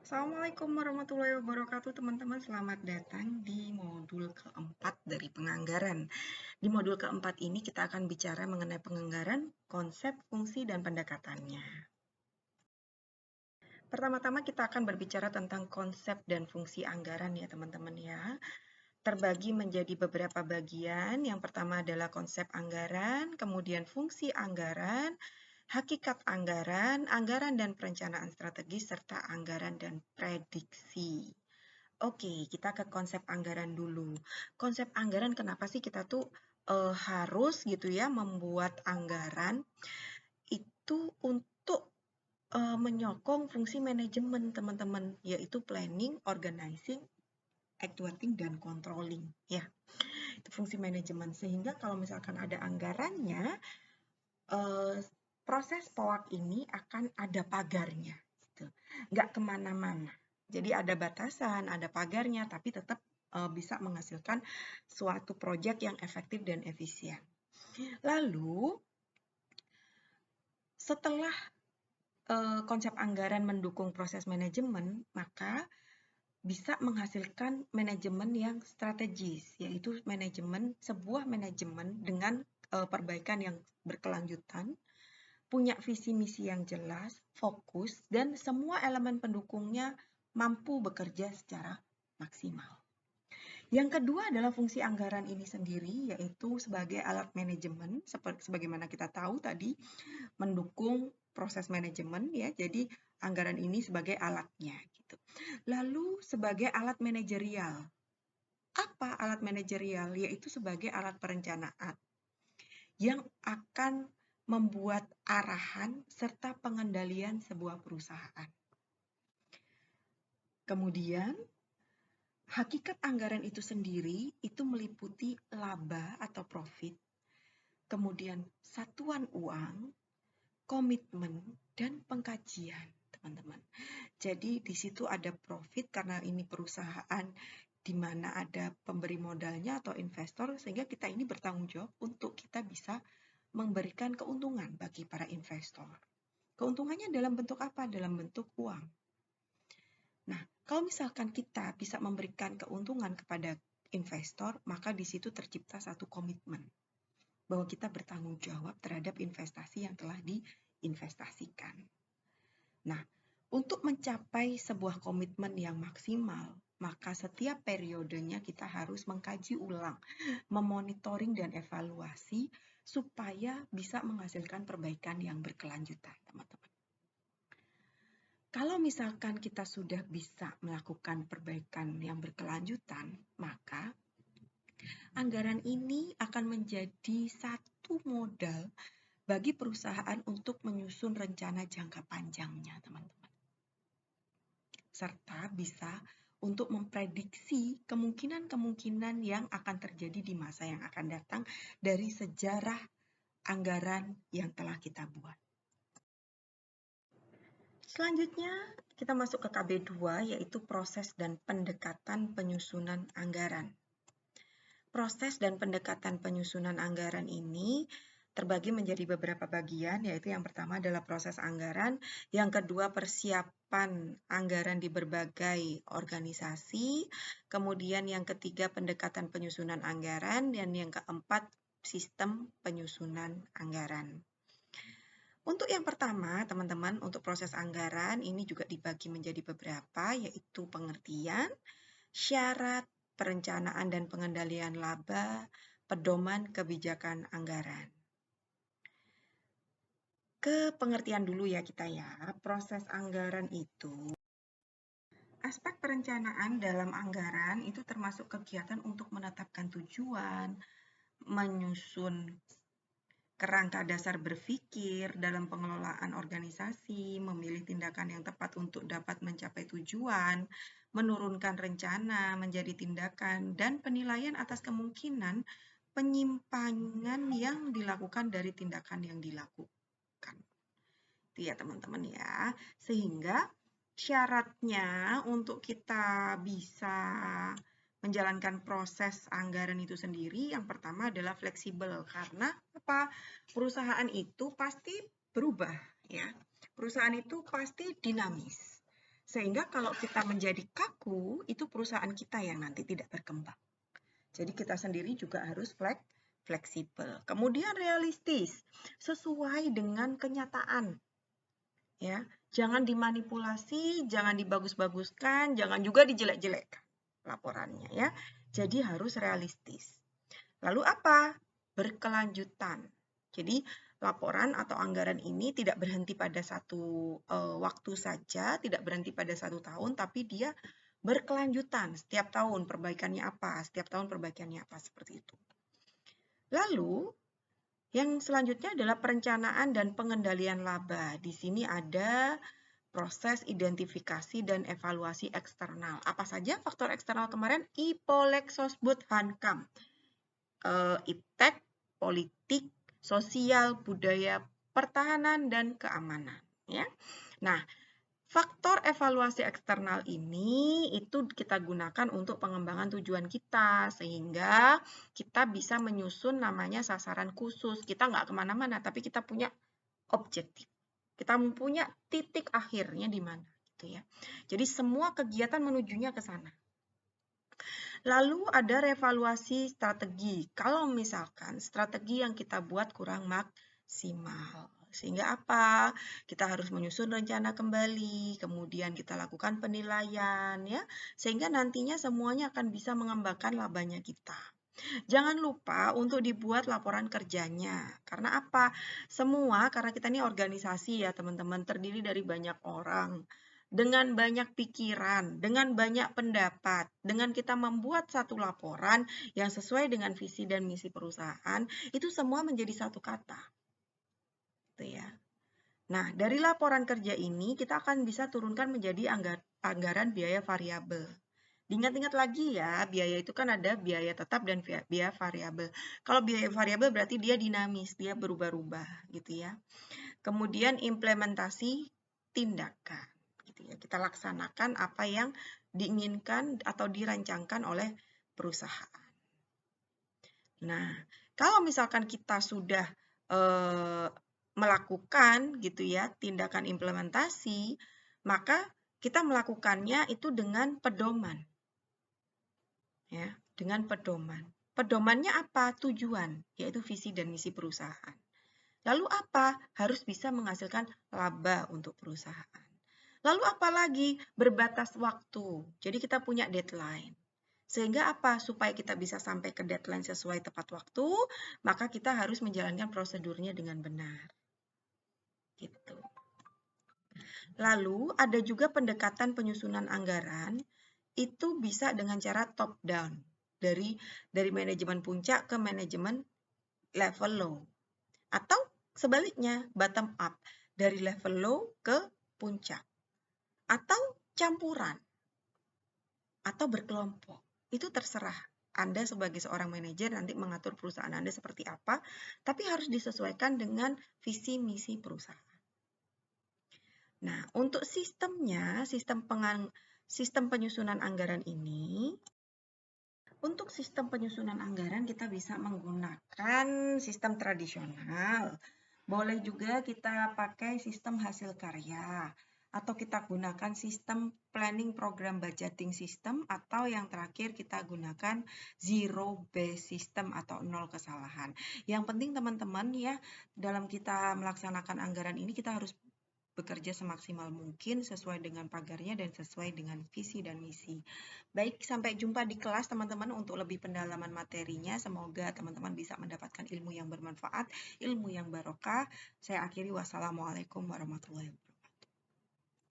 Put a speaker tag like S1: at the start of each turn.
S1: Assalamualaikum warahmatullahi wabarakatuh teman-teman. Selamat datang di modul keempat dari penganggaran. Di modul keempat ini kita akan bicara mengenai penganggaran, konsep, fungsi, dan pendekatannya. Pertama-tama kita akan berbicara tentang konsep dan fungsi anggaran ya teman-teman ya. Terbagi menjadi beberapa bagian. Yang pertama adalah konsep anggaran, kemudian fungsi anggaran, hakikat anggaran, anggaran dan perencanaan strategis, serta anggaran dan prediksi. Oke, kita ke konsep anggaran dulu. Konsep anggaran kenapa sih kita tuh harus gitu ya membuat anggaran itu untuk menyokong fungsi manajemen teman-teman, yaitu planning, organizing, actuating, dan controlling ya. Itu fungsi manajemen. Sehingga kalau misalkan ada anggarannya, proses POAK ini akan ada pagarnya, gitu. Nggak kemana-mana. Jadi ada batasan, ada pagarnya, tapi tetap bisa menghasilkan suatu proyek yang efektif dan efisien. Lalu, setelah konsep anggaran mendukung proses manajemen, maka bisa menghasilkan manajemen yang strategis, yaitu sebuah manajemen dengan perbaikan yang berkelanjutan, punya visi misi yang jelas, fokus, dan semua elemen pendukungnya mampu bekerja secara maksimal. Yang kedua adalah fungsi anggaran ini sendiri, yaitu sebagai alat manajemen, sebagaimana kita tahu tadi, mendukung proses manajemen ya. Jadi anggaran ini sebagai alatnya gitu. Lalu sebagai alat manajerial. Apa alat manajerial? Yaitu sebagai alat perencanaan yang akan membuat arahan serta pengendalian sebuah perusahaan. Kemudian, hakikat anggaran itu sendiri itu meliputi laba atau profit, kemudian satuan uang, komitmen, dan pengkajian, teman-teman. Jadi di situ ada profit karena ini perusahaan di mana ada pemberi modalnya atau investor, sehingga kita ini bertanggung jawab untuk kita bisa memberikan keuntungan bagi para investor. Keuntungannya dalam bentuk apa? Dalam bentuk uang. Nah, kalau misalkan kita bisa memberikan keuntungan kepada investor, maka di situ tercipta satu komitmen bahwa kita bertanggung jawab terhadap investasi yang telah diinvestasikan. Nah, untuk mencapai sebuah komitmen yang maksimal, maka setiap periodenya kita harus mengkaji ulang, memonitoring dan evaluasi supaya bisa menghasilkan perbaikan yang berkelanjutan, teman-teman. Kalau misalkan kita sudah bisa melakukan perbaikan yang berkelanjutan, maka anggaran ini akan menjadi satu modal bagi perusahaan untuk menyusun rencana jangka panjangnya, teman-teman. Serta bisa untuk memprediksi kemungkinan-kemungkinan yang akan terjadi di masa yang akan datang dari sejarah anggaran yang telah kita buat. Selanjutnya, kita masuk ke KB2, yaitu proses dan pendekatan penyusunan anggaran. Proses dan pendekatan penyusunan anggaran ini terbagi menjadi beberapa bagian, yaitu yang pertama adalah proses anggaran, yang kedua persiapan anggaran di berbagai organisasi, kemudian yang ketiga pendekatan penyusunan anggaran, dan yang keempat sistem penyusunan anggaran. Untuk yang pertama, teman-teman, untuk proses anggaran ini juga dibagi menjadi beberapa, yaitu pengertian, syarat, perencanaan dan pengendalian laba, pedoman kebijakan anggaran. Ke pengertian dulu ya kita ya. Proses anggaran itu, aspek perencanaan dalam anggaran itu termasuk kegiatan untuk menetapkan tujuan, menyusun kerangka dasar berpikir dalam pengelolaan organisasi, memilih tindakan yang tepat untuk dapat mencapai tujuan, menurunkan rencana menjadi tindakan, dan penilaian atas kemungkinan penyimpangan yang dilakukan dari tindakan yang dilakukan. Itu ya teman-teman ya. Sehingga syaratnya untuk kita bisa menjalankan proses anggaran itu sendiri, yang pertama adalah fleksibel. Karena apa? Perusahaan itu pasti berubah ya. Perusahaan itu pasti dinamis. Sehingga kalau kita menjadi kaku, itu perusahaan kita yang nanti tidak berkembang. Jadi kita sendiri juga harus fleksibel. Kemudian realistis, sesuai dengan kenyataan. Ya, jangan dimanipulasi, jangan dibagus-baguskan, jangan juga dijelek-jelekkan laporannya ya. Jadi harus realistis. Lalu apa? Berkelanjutan. Jadi laporan atau anggaran ini tidak berhenti pada satu waktu saja, tidak berhenti pada 1 tahun, tapi dia berkelanjutan. Setiap tahun perbaikannya apa, setiap tahun perbaikannya apa, seperti itu. Lalu, yang selanjutnya adalah perencanaan dan pengendalian laba. Di sini ada proses identifikasi dan evaluasi eksternal. Apa saja faktor eksternal kemarin? IPOLEK, Sosbud, Hankam. Iptek, politik, sosial, budaya, pertahanan, dan keamanan. Ya. Nah, faktor evaluasi eksternal ini itu kita gunakan untuk pengembangan tujuan kita, sehingga kita bisa menyusun namanya sasaran khusus. Kita nggak kemana-mana, tapi kita punya objektif. Kita punya titik akhirnya di mana. Gitu ya. Jadi semua kegiatan menujunya ke sana. Lalu ada revaluasi strategi. Kalau misalkan strategi yang kita buat kurang maksimal. Sehingga apa? Kita harus menyusun rencana kembali, kemudian kita lakukan penilaian ya. Sehingga nantinya semuanya akan bisa mengembangkan labanya kita. Jangan lupa untuk dibuat laporan kerjanya. Karena apa? Semua, karena kita ini organisasi ya teman-teman, terdiri dari banyak orang. Dengan banyak pikiran, dengan banyak pendapat, dengan kita membuat satu laporan yang sesuai dengan visi dan misi perusahaan, itu semua menjadi satu kata. Gitu ya. Nah, dari laporan kerja ini kita akan bisa turunkan menjadi anggaran biaya variabel. Diingat-ingat lagi ya, biaya itu kan ada biaya tetap dan biaya variabel. Kalau biaya variabel berarti dia dinamis, dia berubah-ubah gitu ya. Kemudian implementasi tindakan. Gitu ya. Kita laksanakan apa yang diinginkan atau dirancangkan oleh perusahaan. Nah, kalau misalkan kita sudah melakukan gitu ya tindakan implementasi, maka kita melakukannya itu dengan pedoman. Ya, dengan pedoman. Pedomannya apa? Tujuan, yaitu visi dan misi perusahaan. Lalu apa? Harus bisa menghasilkan laba untuk perusahaan. Lalu apa lagi? Berbatas waktu. Jadi kita punya deadline. Sehingga apa? Supaya kita bisa sampai ke deadline sesuai tepat waktu, maka kita harus menjalankan prosedurnya dengan benar. Gitu. Lalu ada juga pendekatan penyusunan anggaran, itu bisa dengan cara top down. Dari manajemen puncak ke manajemen level low. Atau sebaliknya, bottom up. Dari level low ke puncak. Atau campuran. Atau berkelompok. Itu terserah. Anda sebagai seorang manajer nanti mengatur perusahaan Anda seperti apa, tapi harus disesuaikan dengan visi misi perusahaan. Nah, untuk sistemnya, sistem penyusunan anggaran ini, untuk sistem penyusunan anggaran kita bisa menggunakan sistem tradisional. Boleh juga kita pakai sistem hasil karya. Atau kita gunakan sistem planning program budgeting system. Atau yang terakhir kita gunakan zero based system atau 0 kesalahan. Yang penting teman-teman ya, dalam kita melaksanakan anggaran ini kita harus bekerja semaksimal mungkin sesuai dengan pagarnya dan sesuai dengan visi dan misi. Baik, sampai jumpa di kelas teman-teman untuk lebih pendalaman materinya. Semoga teman-teman bisa mendapatkan ilmu yang bermanfaat, ilmu yang barokah. Saya akhiri, wassalamualaikum warahmatullahi wabarakatuh.